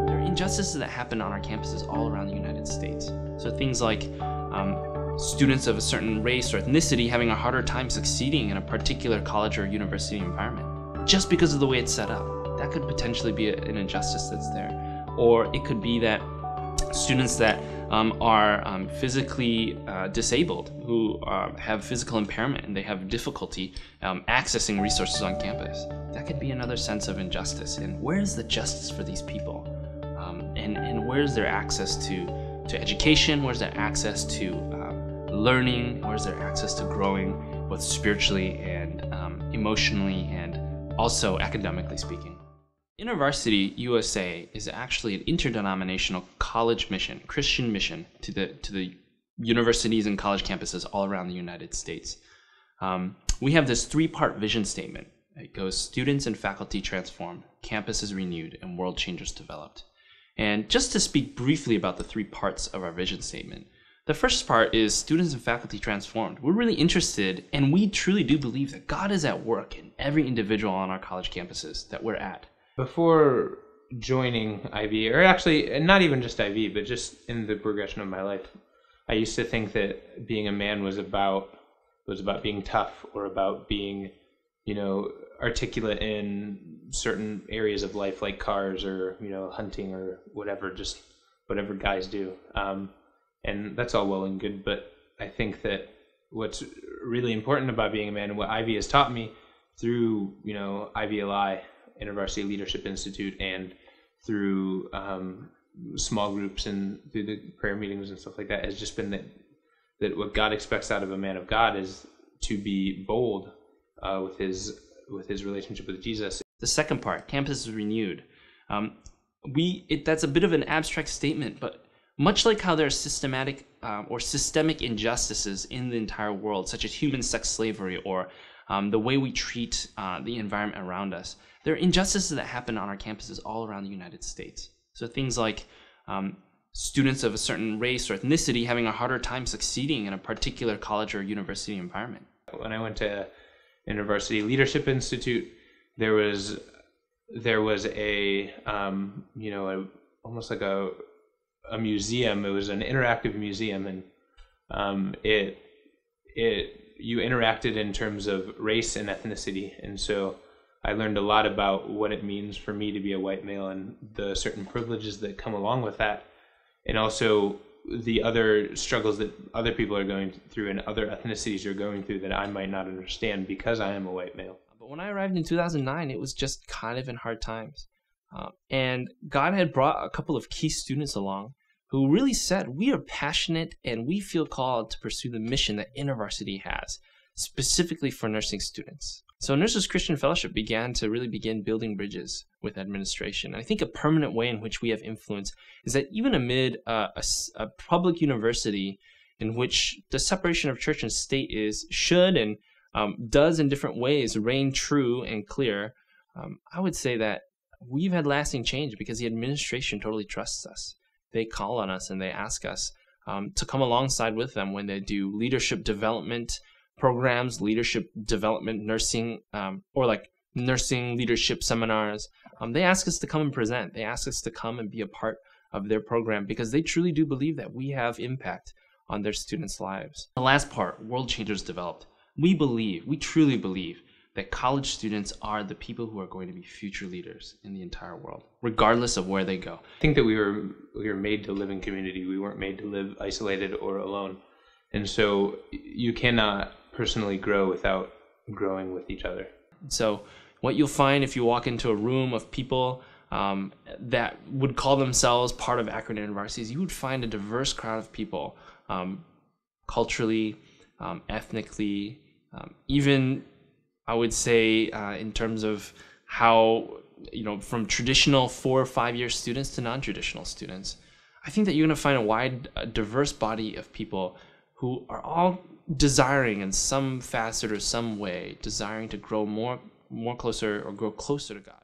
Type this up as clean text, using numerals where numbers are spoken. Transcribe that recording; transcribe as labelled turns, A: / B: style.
A: There are injustices that happen on our campuses all around the United States. So things like students of a certain race or ethnicity having a harder time succeeding in a particular college or university environment just because of the way it's set up. That could potentially be an injustice that's there. Or it could be that students that are physically disabled, who have physical impairment and they have difficulty accessing resources on campus. That could be another sense of injustice. And where's the justice for these people? And where's their access to education? Where's their access to learning? Where's their access to growing, both spiritually and emotionally and also academically speaking? Intervarsity USA is actually an interdenominational college mission, Christian mission to the universities and college campuses all around the United States. We have this three-part vision statement. It goes: students and faculty transformed, campuses renewed, and world changers developed. And just to speak briefly about the three parts of our vision statement, the first part is students and faculty transformed. We're really interested, and we truly do believe that God is at work in every individual on our college campuses that we're at.
B: Before joining IB, or actually not even just IB, but just in the progression of my life, I used to think that being a man was about being tough, or about being, articulate in certain areas of life, like cars or hunting or whatever, just whatever guys do. And that's all well and good, but I think that what's really important about being a man, and what Ivy has taught me through, IVLI, Intervarsity Leadership Institute, and through small groups and through the prayer meetings and stuff like that, has just been that what God expects out of a man of God is to be bold with his relationship with Jesus.
A: The second part, campus is renewed. That's a bit of an abstract statement, but much like how there are systematic or systemic injustices in the entire world, such as human sex slavery or the way we treat the environment around us, there are injustices that happen on our campuses all around the United States. So things like students of a certain race or ethnicity having a harder time succeeding in a particular college or university environment.
B: When I went to Intervarsity Leadership Institute, there was a almost like a museum. It was an interactive museum, and you interacted in terms of race and ethnicity. And so I learned a lot about what it means for me to be a white male and the certain privileges that come along with that, and also the other struggles that other people are going through and other ethnicities are going through that I might not understand because I am a white male.
A: But when I arrived in 2009, it was just kind of in hard times. And God had brought a couple of key students along who really said, we are passionate and we feel called to pursue the mission that Intervarsity has, specifically for nursing students. So Nurses Christian Fellowship began building bridges with administration. And I think a permanent way in which we have influence is that even amid a public university in which the separation of church and state should and does in different ways reign true and clear, I would say that we've had lasting change because the administration totally trusts us. They call on us and they ask us to come alongside with them when they do leadership development programs, leadership development, nursing, or like nursing leadership seminars. They ask us to come and present. They ask us to come and be a part of their program because they truly do believe that we have impact on their students' lives. The last part, world changers developed. We truly believe that college students are the people who are going to be future leaders in the entire world, regardless of where they go.
B: I think that we were made to live in community. We weren't made to live isolated or alone. And so you cannot personally grow without growing with each other.
A: So what you'll find if you walk into a room of people that would call themselves part of Akron Intervarsity is you would find a diverse crowd of people, culturally, ethnically, even I would say in terms of how, from traditional 4 or 5 year students to non-traditional students. I think that you're going to find a diverse body of people who are all desiring in some facet or some way, desiring to grow more closer or grow closer to God.